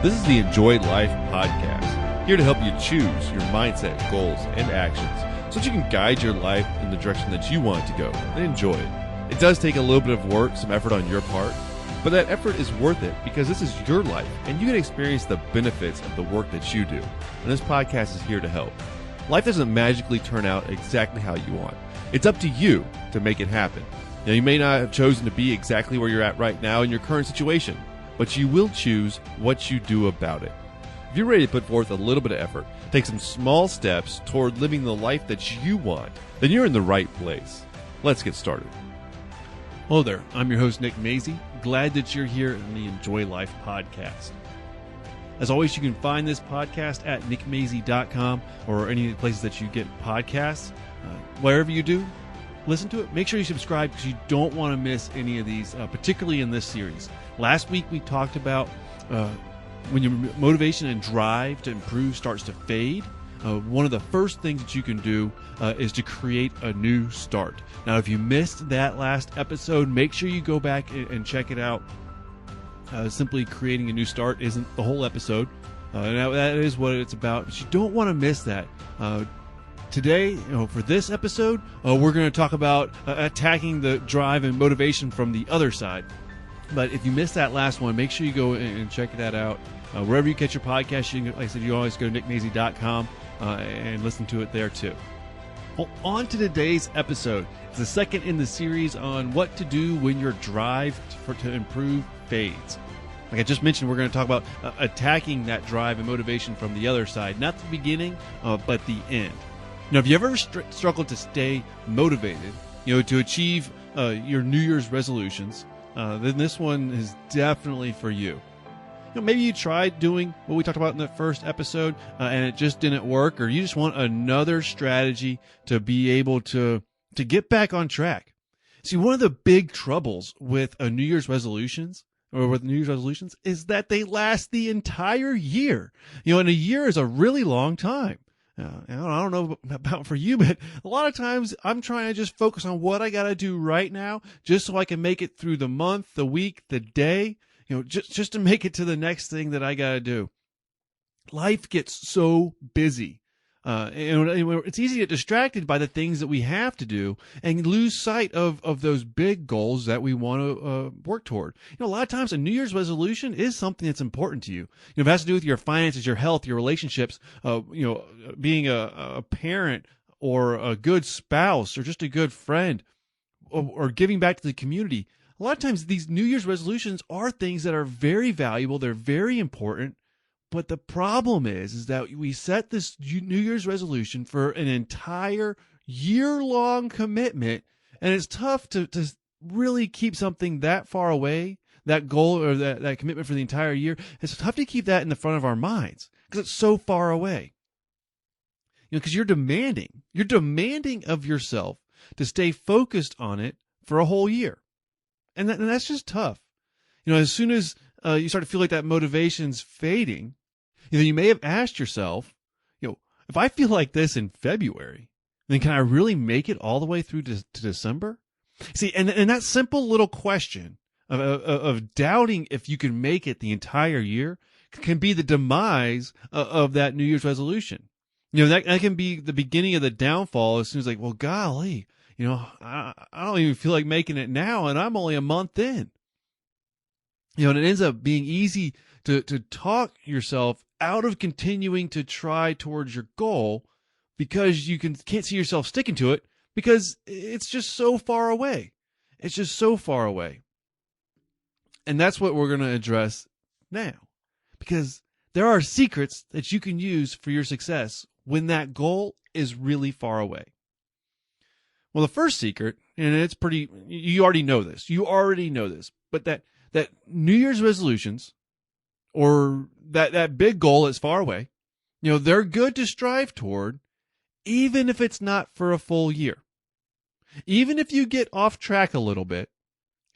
This is the Enjoy Life podcast, here to help you choose your mindset, goals, and actions so that you can guide your life in the direction that you want it to go and enjoy it. It does take a little bit of work, some effort on your part, but that effort is worth it because this is your life and you can experience the benefits of the work that you do. And this podcast is here to help. Life doesn't magically turn out exactly how you want. It's up to you to make it happen. Now, you may not have chosen to be exactly where you're at right now in your current situation, but you will choose what you do about it. If you're ready to put forth a little bit of effort, take some small steps toward living the life that you want, then you're in the right place. Let's get started. Hello there. I'm your host, Nick Mazie. Glad that you're here in the Enjoy Life podcast. As always, you can find this podcast at nickmazie.com or any of the places that you get podcasts. Wherever you do, listen to it. Make sure you subscribe because you don't want to miss any of these, particularly in this series. Last week, we talked about when your motivation and drive to improve starts to fade. One of the first things that you can do is to create a new start. Now, if you missed that last episode, make sure you go back and check it out. Simply creating a new start isn't the whole episode. Now, that is what it's about, but you don't want to miss that. Today, for this episode, we're going to talk about attacking the drive and motivation from the other side. But if you missed that last one, make sure you go and check that out. Wherever you catch your podcast, you can, like I said, you always go to nickmazie.com and listen to it there too. Well, on to today's episode. It's the second in the series on what to do when your drive to improve fades. Like I just mentioned, we're going to talk about attacking that drive and motivation from the other side, not the beginning, but the end. Now, if you ever struggled to stay motivated, to achieve your New Year's resolutions, then this one is definitely for you. Maybe you tried doing what we talked about in the first episode and it just didn't work, or you just want another strategy to be able to get back on track. See, one of the big troubles with New Year's resolutions is that they last the entire year. And a year is a really long time. I don't know about for you, but a lot of times I'm trying to just focus on what I got to do right now, just so I can make it through the month, the week, the day, just to make it to the next thing that I got to do. Life gets so busy. It's easy to get distracted by the things that we have to do and lose sight of those big goals that we want to work toward. A lot of times a New Year's resolution is something that's important to you. It has to do with your finances, your health, your relationships, being a parent or a good spouse or just a good friend or giving back to the community. A lot of times these New Year's resolutions are things that are very valuable. They're very important. But the problem is that we set this New Year's resolution for an entire year-long commitment, and it's tough to really keep something that far away, that goal or that commitment for the entire year. It's tough to keep that in the front of our minds because it's so far away. Because you're demanding of yourself to stay focused on it for a whole year, and that's just tough. As soon as you start to feel like that motivation's fading, you may have asked yourself, if I feel like this in February, then can I really make it all the way through to December? See, and that simple little question of doubting if you can make it the entire year can be the demise of that New Year's resolution. That can be the beginning of the downfall as soon as well, golly, I don't even feel like making it now, and I'm only a month in. And it ends up being easy to talk yourself out of continuing to try towards your goal because you can't see yourself sticking to it because it's just so far away. It's just so far away. And that's what we're going to address now, because there are secrets that you can use for your success when that goal is really far away. Well, the first secret, and it's you already know this, but that New Year's resolutions or that big goal is far away, they're good to strive toward, even if it's not for a full year. Even if you get off track a little bit,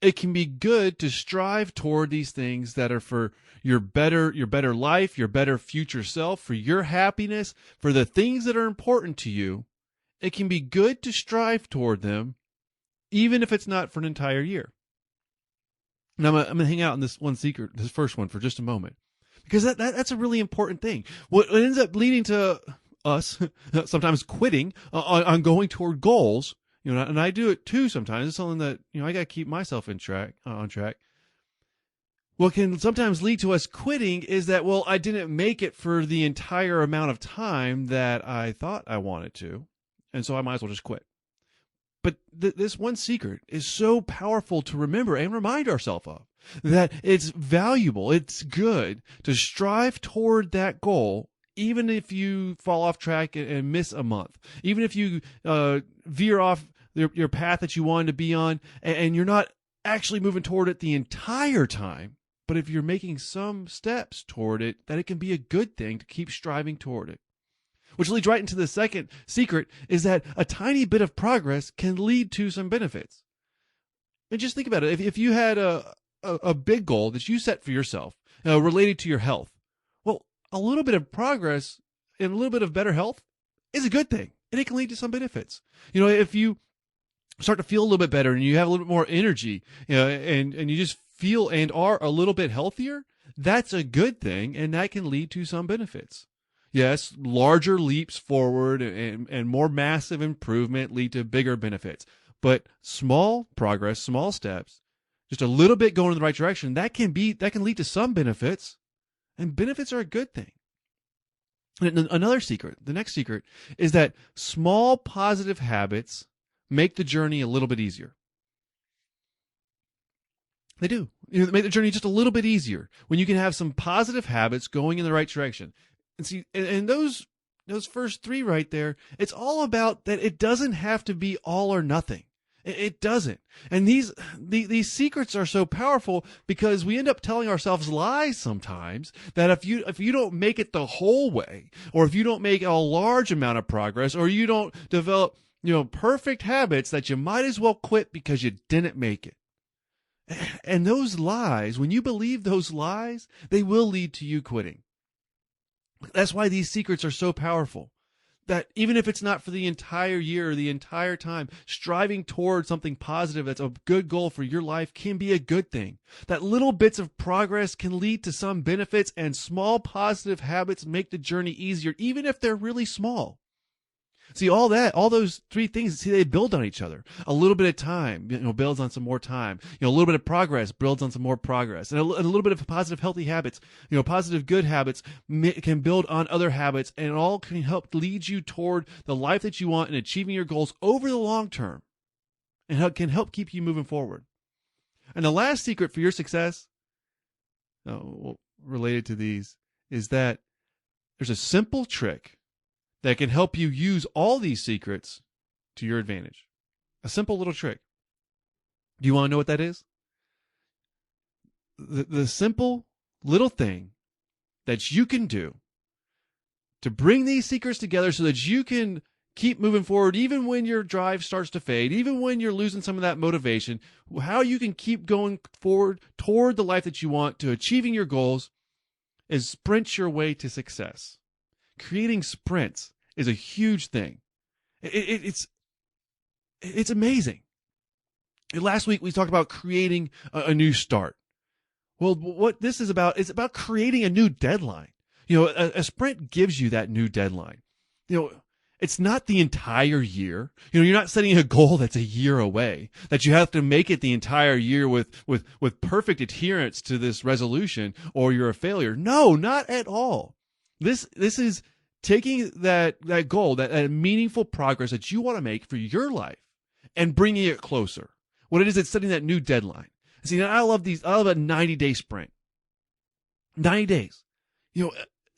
it can be good to strive toward these things that are for your better life, your better future self, for your happiness, for the things that are important to you. It can be good to strive toward them, even if it's not for an entire year. Now, I'm going to hang out on this one secret, this first one, for just a moment. because that's a really important thing. What ends up leading to us sometimes quitting on going toward goals, and I do it too sometimes. It's something that, I got to keep myself on track. What can sometimes lead to us quitting is that, well, I didn't make it for the entire amount of time that I thought I wanted to, and so I might as well just quit. But this one secret is so powerful to remember and remind ourselves of, that it's valuable, it's good to strive toward that goal, even if you fall off track and miss a month, even if you veer off your path that you wanted to be on, and you're not actually moving toward it the entire time. But if you're making some steps toward it, that it can be a good thing to keep striving toward it. Which leads right into the second secret, is that a tiny bit of progress can lead to some benefits. And just think about it. If you had a big goal that you set for yourself related to your health, well, a little bit of progress and a little bit of better health is a good thing. And it can lead to some benefits. If you start to feel a little bit better and you have a little bit more energy, and you just feel and are a little bit healthier, that's a good thing, and that can lead to some benefits. Yes, larger leaps forward and more massive improvement lead to bigger benefits. But small progress, small steps, just a little bit going in the right direction, that can lead to some benefits, and benefits are a good thing. And another secret, the next secret, is that small positive habits make the journey a little bit easier. They do. They make the journey just a little bit easier when you can have some positive habits going in the right direction. And see, and those first three right there, it's all about that it doesn't have to be all or nothing. It doesn't. And these secrets are so powerful because we end up telling ourselves lies sometimes that if you don't make it the whole way, or if you don't make a large amount of progress, or you don't develop, perfect habits, that you might as well quit because you didn't make it. And those lies, when you believe those lies, they will lead to you quitting. That's why these secrets are so powerful. That even if it's not for the entire year or the entire time, striving toward something positive that's a good goal for your life can be a good thing. That little bits of progress can lead to some benefits, and small positive habits make the journey easier, even if they're really small. See, all those three things, they build on each other. A little bit of time, builds on some more time. A little bit of progress builds on some more progress. And a little bit of positive, healthy habits, positive, good habits can build on other habits, and it all can help lead you toward the life that you want and achieving your goals over the long term, and can help keep you moving forward. And the last secret for your success, related to these, is that there's a simple trick that can help you use all these secrets to your advantage. A simple little trick. Do you want to know what that is? The simple little thing that you can do to bring these secrets together so that you can keep moving forward even when your drive starts to fade, even when you're losing some of that motivation, how you can keep going forward toward the life that you want, to achieving your goals, is sprint your way to success. Creating sprints is a huge thing. It's amazing. Last week we talked about creating a new start. Well, what this is about creating a new deadline. A sprint gives you that new deadline. It's not the entire year. You're not setting a goal that's a year away, that you have to make it the entire year with perfect adherence to this resolution or you're a failure. No, not at all. This is taking that goal, that meaningful progress that you want to make for your life, and bringing it closer. What it is, it's setting that new deadline. See, I love a 90-day sprint. 90 days.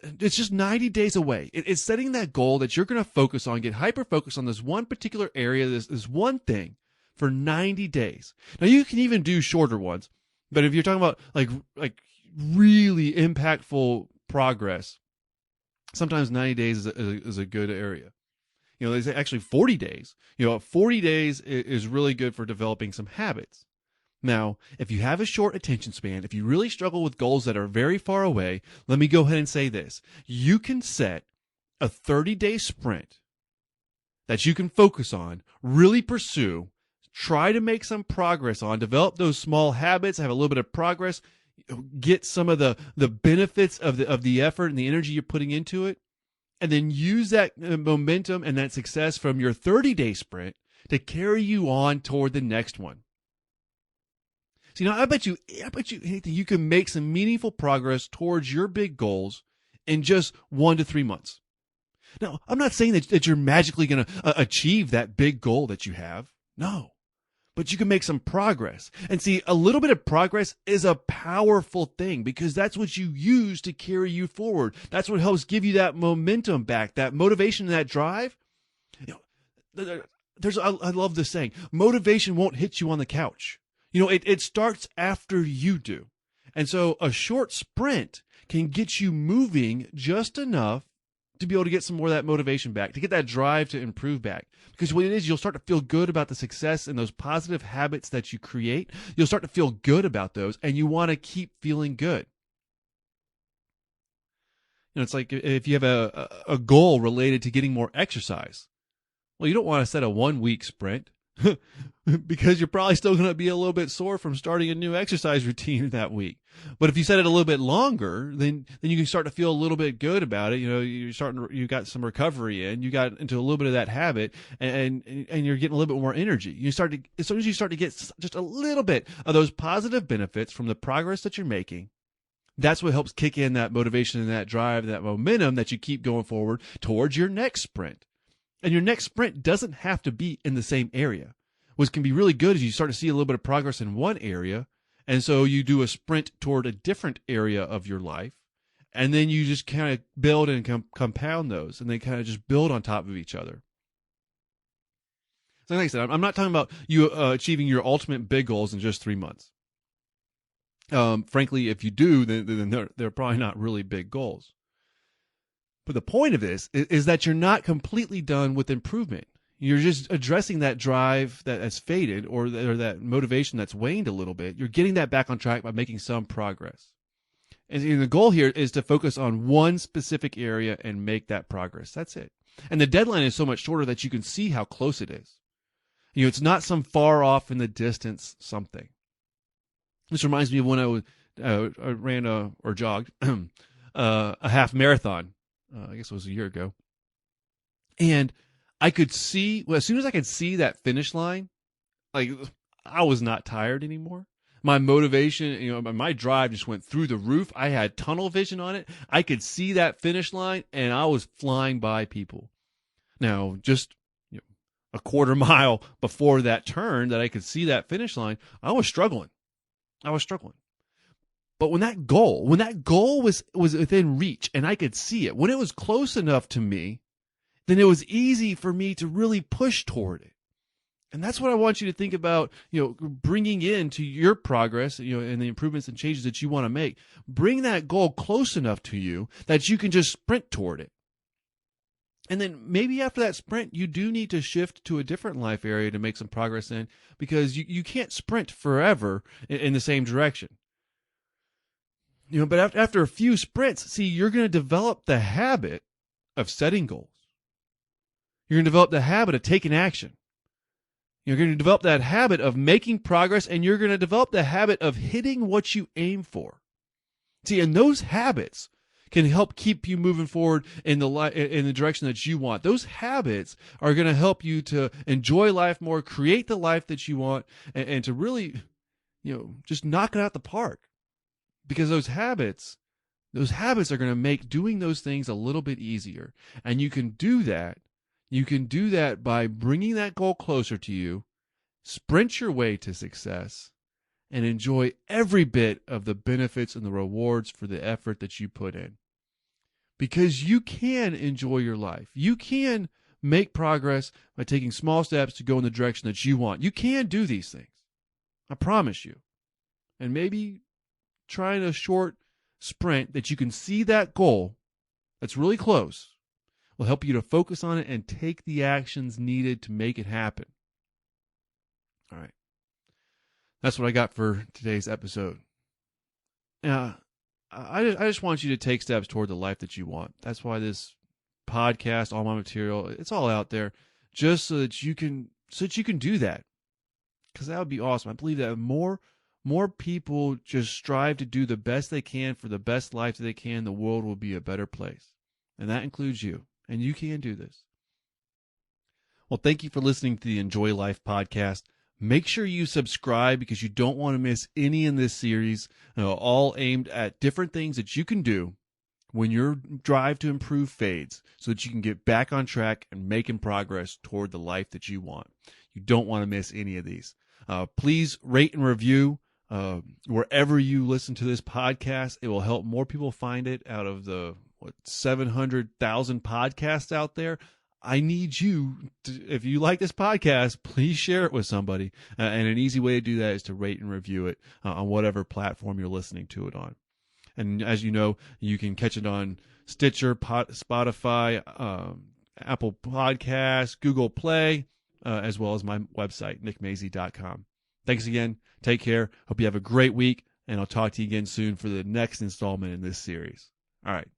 It's just 90 days away. It's setting that goal that you're going to focus on, get hyper-focused on this one particular area, this one thing, for 90 days. Now, you can even do shorter ones, but if you're talking about like really impactful progress, sometimes 90 days is a good area. They say actually 40 days. 40 days is really good for developing some habits. Now, if you have a short attention span, if you really struggle with goals that are very far away, let me go ahead and say this. You can set a 30-day sprint that you can focus on, really pursue, try to make some progress on, develop those small habits, have a little bit of progress, get some of the benefits of the effort and the energy you're putting into it, and then use that momentum and that success from your 30-day sprint to carry you on toward the next one. So, I bet you, Nathan, you can make some meaningful progress towards your big goals in just 1 to 3 months. Now, I'm not saying that you're magically going to achieve that big goal that you have. No. But you can make some progress. And see, a little bit of progress is a powerful thing because that's what you use to carry you forward. That's what helps give you that momentum back, that motivation, that drive. I love this saying, motivation won't hit you on the couch. It starts after you do. And so a short sprint can get you moving just enough to be able to get some more of that motivation back, to get that drive to improve back. Because what it is, you'll start to feel good about the success and those positive habits that you create. You'll start to feel good about those, and you want to keep feeling good. It's like if you have a goal related to getting more exercise. Well, you don't want to set a 1-week sprint because you're probably still going to be a little bit sore from starting a new exercise routine that week. But if you set it a little bit longer, then you can start to feel a little bit good about it. You got some recovery in, you got into a little bit of that habit, and you're getting a little bit more energy. As soon as you start to get just a little bit of those positive benefits from the progress that you're making, that's what helps kick in that motivation and that drive, that momentum that you keep going forward towards your next sprint. And your next sprint doesn't have to be in the same area. What can be really good is you start to see a little bit of progress in one area, and so you do a sprint toward a different area of your life, and then you just kind of build and compound those, and they kind of just build on top of each other. So like I said, I'm not talking about you achieving your ultimate big goals in just 3 months. Frankly, if you do, then they're probably not really big goals. But the point of this is that you're not completely done with improvement. You're just addressing that drive that has faded or that motivation that's waned a little bit. You're getting that back on track by making some progress. And the goal here is to focus on one specific area and make that progress. That's it. And the deadline is so much shorter that you can see how close it is. It's not some far off in the distance something. This reminds me of when I ran or jogged a half marathon. I guess it was a year ago. And I could see, as soon as I could see that finish line, like I was not tired anymore. My motivation, my drive just went through the roof. I had tunnel vision on it. I could see that finish line and I was flying by people. Now, just a quarter mile before that turn that I could see that finish line, I was struggling. But when that goal was within reach and I could see it, when it was close enough to me, then it was easy for me to really push toward it. And that's what I want you to think about, bringing into your progress, and the improvements and changes that you want to make. Bring that goal close enough to you that you can just sprint toward it. And then maybe after that sprint, you do need to shift to a different life area to make some progress in, because you can't sprint forever in the same direction. But after a few sprints, you're going to develop the habit of setting goals. You're going to develop the habit of taking action. You're going to develop that habit of making progress, and you're going to develop the habit of hitting what you aim for. And those habits can help keep you moving forward in the direction that you want. Those habits are going to help you to enjoy life more, create the life that you want, and to really, just knock it out the park. Because those habits are going to make doing those things a little bit easier. And you can do that. You can do that by bringing that goal closer to you, sprint your way to success, and enjoy every bit of the benefits and the rewards for the effort that you put in. Because you can enjoy your life. You can make progress by taking small steps to go in the direction that you want. You can do these things. I promise you. And maybe trying a short sprint that you can see that goal that's really close will help you to focus on it and take the actions needed to make it happen. All right. That's what I got for today's episode. I just want you to take steps toward the life that you want. That's why this podcast, all my material, it's all out there just so that you can do that. Because that would be awesome. I believe that more more people just strive to do the best they can for the best life that they can, the world will be a better place. And that includes you. And you can do this. Well, thank you for listening to the Enjoy Life podcast. Make sure you subscribe because you don't want to miss any in this series, all aimed at different things that you can do when your drive to improve fades so that you can get back on track and making progress toward the life that you want. You don't want to miss any of these. Please rate and review wherever you listen to this podcast. It will help more people find it out of the 700,000 podcasts out there. I need you to, if you like this podcast, please share it with somebody. And an easy way to do that is to rate and review it on whatever platform you're listening to it on. And as you know, you can catch it on Stitcher, Spotify, Apple Podcasts, Google Play, as well as my website, nickmazy.com. Thanks again. Take care. Hope you have a great week, and I'll talk to you again soon for the next installment in this series. All right.